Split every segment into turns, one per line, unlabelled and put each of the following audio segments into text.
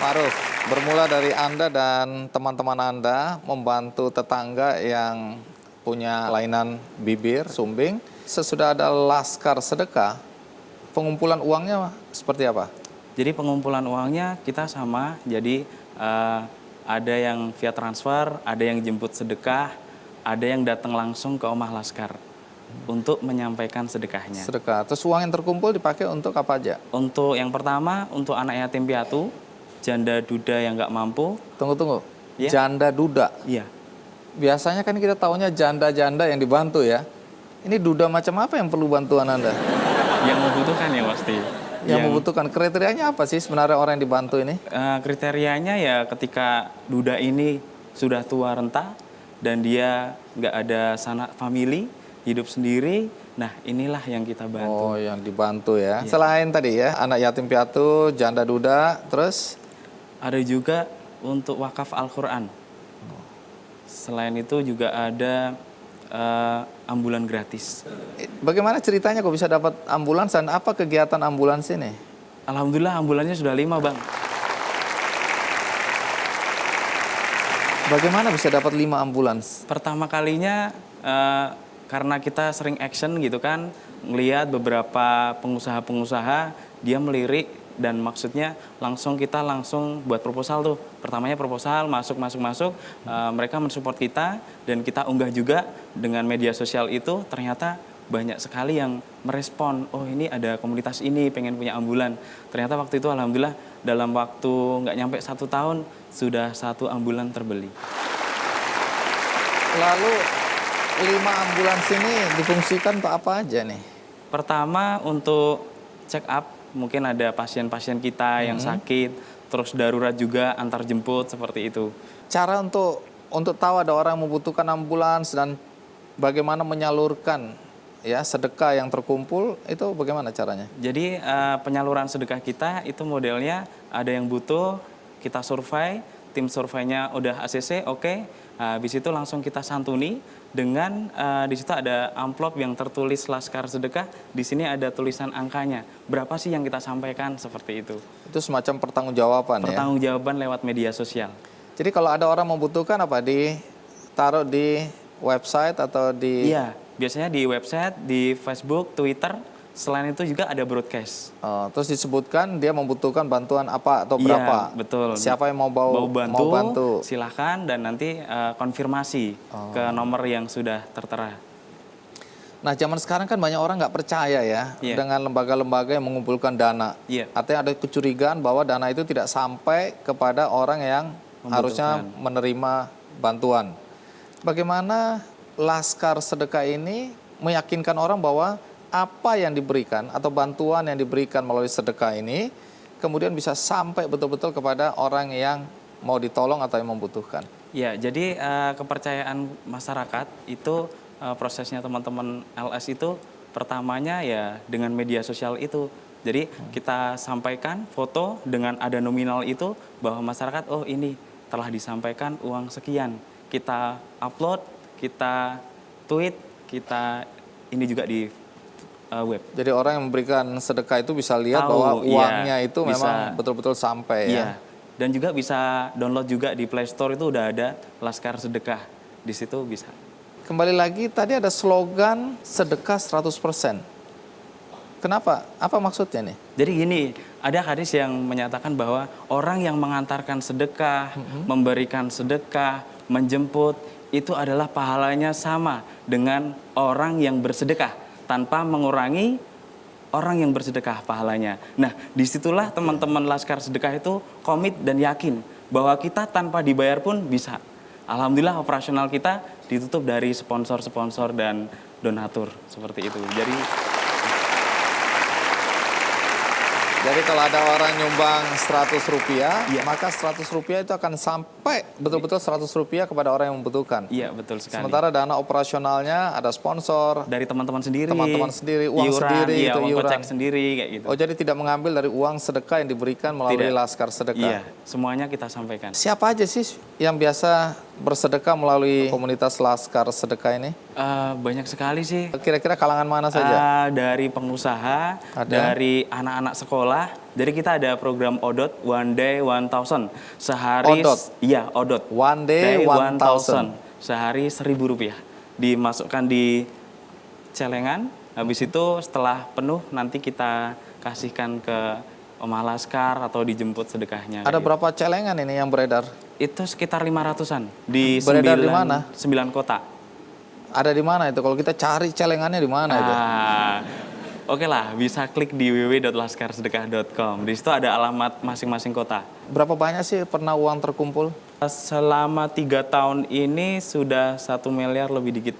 Ma'ruf, bermula dari Anda dan teman-teman Anda membantu tetangga yang punya kelainan bibir, sumbing. Sesudah ada laskar sedekah, pengumpulan uangnya seperti apa?
Jadi pengumpulan uangnya kita sama, jadi ada yang via transfer, ada yang jemput sedekah, ada yang datang langsung ke Omah Laskar untuk menyampaikan sedekahnya.
Sedekah. Terus uang yang terkumpul dipakai untuk apa aja?
Untuk yang pertama, untuk anak yatim piatu, janda duda yang nggak mampu.
Tunggu.
Ya.
Janda duda.
Iya.
Biasanya kan kita taunya janda-janda yang dibantu ya. Ini duda macam apa yang perlu bantuan Anda?
Yang membutuhkan ya pasti.
Yang membutuhkan, kriterianya apa sih sebenarnya orang yang dibantu ini?
Kriterianya ya ketika duda ini sudah tua renta dan dia nggak ada sanak famili, hidup sendiri, nah inilah yang kita bantu.
Oh, yang dibantu ya.
Iya.
Selain tadi ya, anak yatim piatu, janda duda, terus?
Ada juga untuk wakaf Al-Quran. Selain itu juga ada ambulan gratis.
Bagaimana ceritanya kok bisa dapat ambulans dan apa kegiatan ambulans ini?
Alhamdulillah ambulannya sudah 5, Bang.
Bagaimana bisa dapat 5 ambulans?
Pertama kalinya karena kita sering action gitu kan, ngelihat beberapa pengusaha-pengusaha dia melirik dan maksudnya kita langsung buat proposal tuh. Pertamanya proposal masuk, mereka mensupport kita dan kita unggah juga dengan media sosial itu. Ternyata banyak sekali yang merespon, oh ini ada komunitas ini pengen punya ambulan. Ternyata waktu itu alhamdulillah dalam waktu nggak nyampe 1 tahun sudah 1 ambulan terbeli.
Lalu 5 ambulans ini difungsikan untuk apa aja nih?
Pertama untuk check up, mungkin ada pasien-pasien kita yang sakit, terus darurat juga antar jemput seperti itu.
Cara untuk tahu ada orang membutuhkan ambulans dan bagaimana menyalurkan ya sedekah yang terkumpul itu bagaimana caranya?
Jadi penyaluran sedekah kita itu modelnya ada yang butuh, kita survei, tim surveinya udah ACC, oke. Habis itu langsung kita santuni dengan di situ ada amplop yang tertulis Laskar Sedekah. Di sini ada tulisan angkanya. Berapa sih yang kita sampaikan seperti itu?
Itu semacam pertanggungjawaban ya.
Pertanggungjawaban lewat media sosial.
Jadi kalau ada orang membutuhkan apa ditaruh di website atau di?
Iya, biasanya di website, di Facebook, Twitter. Selain itu juga ada broadcast.
Terus disebutkan dia membutuhkan bantuan apa atau berapa?
Iya, betul.
Siapa yang mau bantu?
Silahkan dan nanti konfirmasi ke nomor yang sudah tertera.
Nah, zaman sekarang kan banyak orang nggak percaya ya dengan lembaga-lembaga yang mengumpulkan dana. Artinya ada kecurigaan bahwa dana itu tidak sampai kepada orang yang harusnya menerima bantuan. Bagaimana Laskar Sedekah ini meyakinkan orang bahwa apa yang diberikan atau bantuan yang diberikan melalui sedekah ini kemudian bisa sampai betul-betul kepada orang yang mau ditolong atau yang membutuhkan?
Ya, jadi kepercayaan masyarakat itu prosesnya teman-teman LS itu pertamanya ya dengan media sosial itu. Jadi kita sampaikan foto dengan ada nominal itu bahwa masyarakat oh ini telah disampaikan uang sekian. Kita upload, kita tweet, kita ini juga di web.
Jadi orang yang memberikan sedekah itu bisa lihat bahwa uangnya itu memang betul-betul sampai ya.
Dan juga bisa download juga di Play Store itu udah ada Laskar Sedekah. Di situ bisa.
Kembali lagi tadi ada slogan sedekah 100%. Kenapa? Apa maksudnya nih?
Jadi gini, ada hadis yang menyatakan bahwa orang yang mengantarkan sedekah, memberikan sedekah, menjemput, itu adalah pahalanya sama dengan orang yang bersedekah tanpa mengurangi orang yang bersedekah pahalanya. Nah, disitulah teman-teman Laskar Sedekah itu komit dan yakin bahwa kita tanpa dibayar pun bisa. Alhamdulillah operasional kita ditutup dari sponsor-sponsor dan donatur seperti itu.
Jadi kalau ada orang nyumbang Rp100, maka Rp100 itu akan sampai betul-betul Rp100 kepada orang yang membutuhkan.
Iya, betul sekali.
Sementara dana operasionalnya ada sponsor.
Dari teman-teman sendiri.
Uang
iuran,
sendiri,
iya,
itu
uang
iuran.
kocek sendiri, kayak gitu.
Oh, jadi tidak mengambil dari uang sedekah yang diberikan melalui Laskar Sedekah.
Iya, semuanya kita sampaikan.
Siapa aja sih yang biasa bersedekah melalui komunitas Laskar Sedekah ini?
Banyak sekali sih.
Kira-kira kalangan mana saja?
Dari pengusaha, dari anak-anak sekolah. Jadi kita ada program ODOT, One Day 1000. Sehari,
ODOT?
Iya, ODOT.
One Day 1000.
Sehari Rp1.000. Dimasukkan di celengan, habis itu setelah penuh nanti kita kasihkan ke Omah Laskar atau dijemput sedekahnya.
Ada berapa celengan ini yang beredar?
Itu sekitar 500-an di
beredar di mana?
9 kota.
Ada di mana itu? Kalau kita cari celengannya di mana itu?
Oke lah, bisa klik di www.laskarsedekah.com. Di situ ada alamat masing-masing kota.
Berapa banyak sih pernah uang terkumpul?
Selama 3 tahun ini sudah 1 miliar lebih dikit.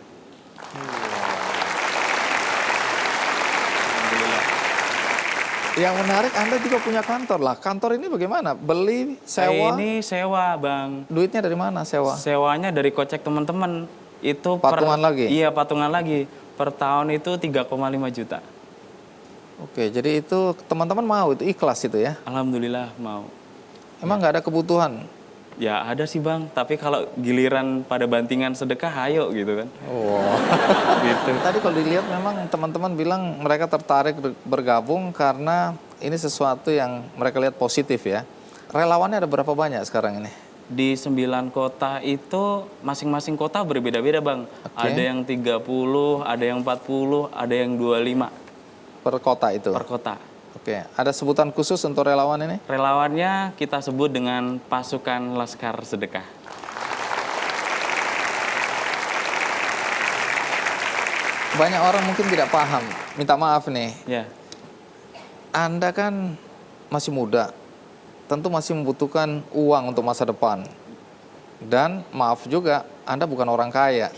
Yang menarik Anda juga punya kantor lah. Kantor ini bagaimana? Beli, sewa?
Ini sewa, Bang.
Duitnya dari mana sewa?
Sewanya dari kocek teman-teman. Itu
patungan lagi?
Iya, patungan lagi. Per tahun itu 3,5 juta.
Oke, jadi itu teman-teman mau, itu ikhlas itu ya?
Alhamdulillah mau.
Emang nggak ada kebutuhan?
Ya ada sih Bang, tapi kalau giliran pada bantingan sedekah, ayo gitu kan.
Oh.
Gitu.
Tadi kalau dilihat memang teman-teman bilang mereka tertarik bergabung karena ini sesuatu yang mereka lihat positif ya. Relawannya ada berapa banyak sekarang ini?
Di 9 kota itu masing-masing kota berbeda-beda Bang.
Okay.
Ada yang 30, ada yang 40, ada yang 25.
Per kota itu?
Per kota.
Oke, ada sebutan khusus untuk relawan ini?
Relawannya kita sebut dengan pasukan Laskar Sedekah.
Banyak orang mungkin tidak paham, minta maaf nih.
Ya.
Anda kan masih muda, tentu masih membutuhkan uang untuk masa depan. Dan maaf juga, Anda bukan orang kaya.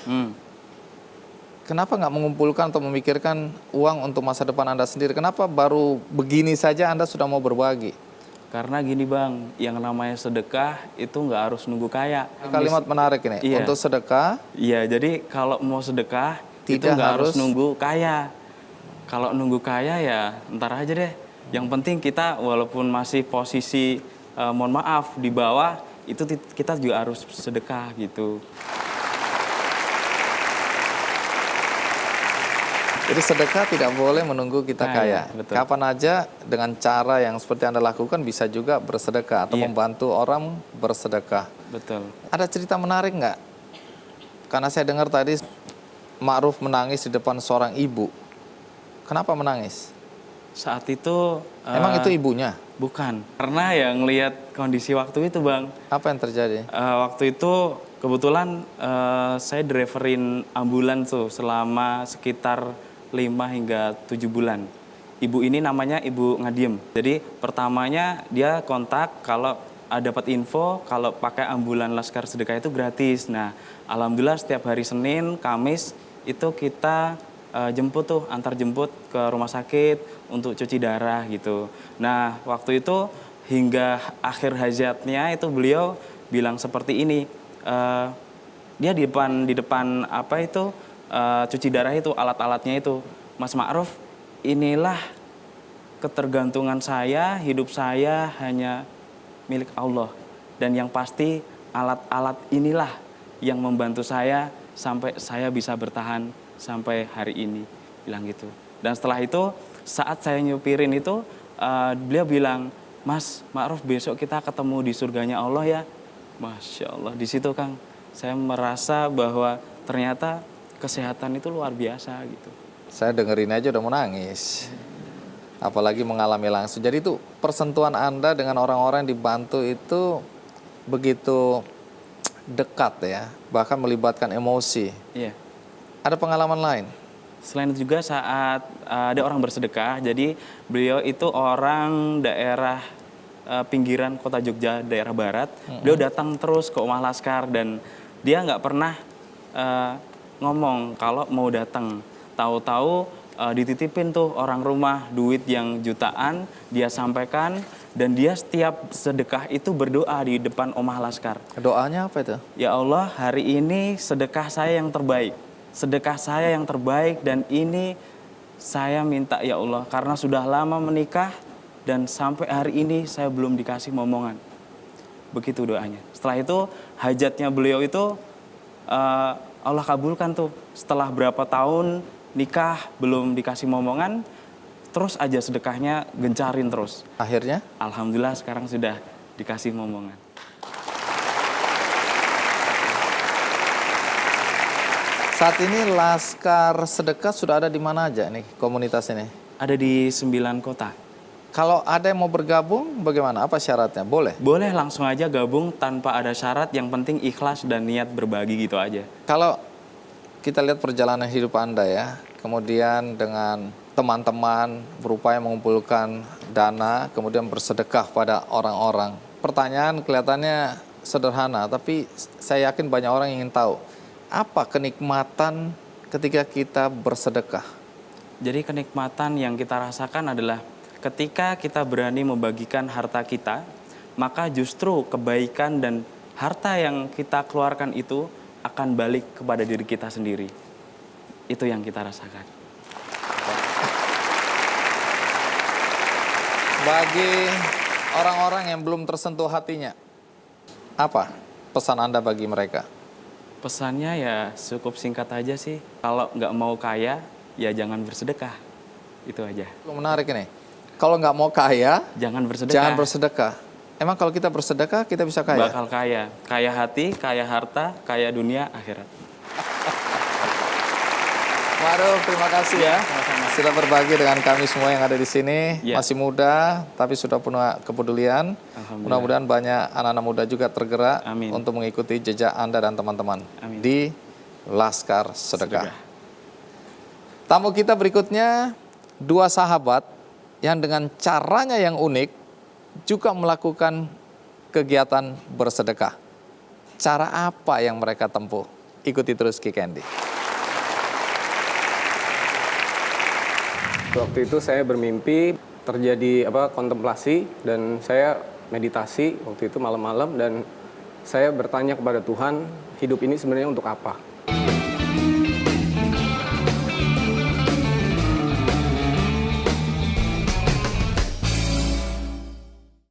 Kenapa nggak mengumpulkan atau memikirkan uang untuk masa depan Anda sendiri? Kenapa baru begini saja Anda sudah mau berbagi?
Karena gini Bang, yang namanya sedekah itu nggak harus nunggu kaya.
Kalimat menarik ini,
Iya.
Untuk sedekah.
Iya, jadi kalau mau sedekah itu
Tidak
nggak harus
harus
nunggu kaya. Kalau nunggu kaya ya ntar aja deh. Yang penting kita walaupun masih posisi mohon maaf di bawah, itu kita juga harus sedekah gitu.
Jadi sedekah tidak boleh menunggu kita kaya.
Betul.
Kapan aja dengan cara yang seperti Anda lakukan bisa juga bersedekah atau membantu orang bersedekah.
Betul.
Ada cerita menarik nggak? Karena saya dengar tadi Ma'ruf menangis di depan seorang ibu. Kenapa menangis?
Saat itu
Emang itu ibunya?
Bukan. Karena ya ngelihat kondisi waktu itu Bang.
Apa yang terjadi?
Waktu itu kebetulan saya driverin ambulans tuh selama sekitar 5 hingga 7 bulan. Ibu ini namanya Ibu Ngadiem. Jadi pertamanya dia kontak kalau dapat info kalau pakai ambulan Laskar Sedekah itu gratis. Nah, alhamdulillah setiap hari Senin, Kamis itu kita jemput tuh, antar jemput ke rumah sakit untuk cuci darah gitu. Nah, waktu itu hingga akhir hajatnya itu beliau bilang seperti ini. Dia di depan apa itu cuci darah itu, alat-alatnya itu, Mas Ma'ruf, inilah ketergantungan saya, hidup saya hanya milik Allah. Dan yang pasti alat-alat inilah yang membantu saya sampai saya bisa bertahan sampai hari ini, bilang gitu. Dan setelah itu saat saya nyupirin itu beliau bilang, Mas Ma'ruf besok kita ketemu di surganya Allah ya. Masya Allah, di situ Kang saya merasa bahwa ternyata kesehatan itu luar biasa gitu.
Saya dengerin aja udah mau nangis. Apalagi mengalami langsung. Jadi itu persentuhan Anda dengan orang-orang yang dibantu itu begitu dekat ya, bahkan melibatkan emosi.
Iya.
Ada pengalaman lain?
Selain itu juga saat ada orang bersedekah, jadi beliau itu orang daerah pinggiran kota Jogja, daerah barat. Beliau datang terus ke Omah Laskar dan dia nggak pernah ngomong kalau mau datang. Tahu-tahu dititipin tuh orang rumah duit yang jutaan, dia sampaikan dan dia setiap sedekah itu berdoa di depan Omah Laskar.
Doanya apa itu?
Ya Allah, hari ini sedekah saya yang terbaik. Sedekah saya yang terbaik dan ini saya minta ya Allah karena sudah lama menikah dan sampai hari ini saya belum dikasih momongan. begitu doanya. Setelah itu hajatnya beliau itu Allah kabulkan tuh. Setelah berapa tahun nikah belum dikasih momongan, terus aja sedekahnya gencarin terus.
Akhirnya?
Alhamdulillah sekarang sudah dikasih momongan.
Saat ini Laskar Sedekah sudah ada di mana aja nih komunitas ini?
Ada di 9 kota.
Kalau ada yang mau bergabung, bagaimana? Apa syaratnya? Boleh?
Boleh langsung aja gabung tanpa ada syarat, yang penting ikhlas dan niat berbagi gitu aja.
Kalau kita lihat perjalanan hidup Anda ya, kemudian dengan teman-teman berupaya mengumpulkan dana, kemudian bersedekah pada orang-orang. Pertanyaan kelihatannya sederhana, tapi saya yakin banyak orang ingin tahu. Apa kenikmatan ketika kita bersedekah?
Jadi kenikmatan yang kita rasakan adalah ketika kita berani membagikan harta kita, maka justru kebaikan dan harta yang kita keluarkan itu akan balik kepada diri kita sendiri. Itu yang kita rasakan.
Bagi orang-orang yang belum tersentuh hatinya, apa pesan Anda bagi mereka?
Pesannya ya cukup singkat aja sih. Kalau nggak mau kaya, ya jangan bersedekah. Itu aja.
Menarik ini. Kalau nggak mau kaya,
jangan bersedekah.
Jangan bersedekah. Emang kalau kita bersedekah, kita bisa kaya?
Bakal kaya. Kaya hati, kaya harta, kaya dunia, akhirat.
Waduh, terima kasih ya.
Sama-sama.
Sudah berbagi dengan kami semua yang ada di sini.
Ya.
Masih muda, tapi sudah penuh kepedulian. Mudah-mudahan banyak anak-anak muda juga tergerak untuk mengikuti jejak Anda dan teman-teman di Laskar Sedekah. Tamu kita berikutnya, 2 sahabat yang dengan caranya yang unik juga melakukan kegiatan bersedekah. Cara apa yang mereka tempuh? Ikuti terus Ki Candy.
Waktu itu saya bermimpi terjadi kontemplasi dan saya meditasi waktu itu malam-malam dan saya bertanya kepada Tuhan, hidup ini sebenarnya untuk apa?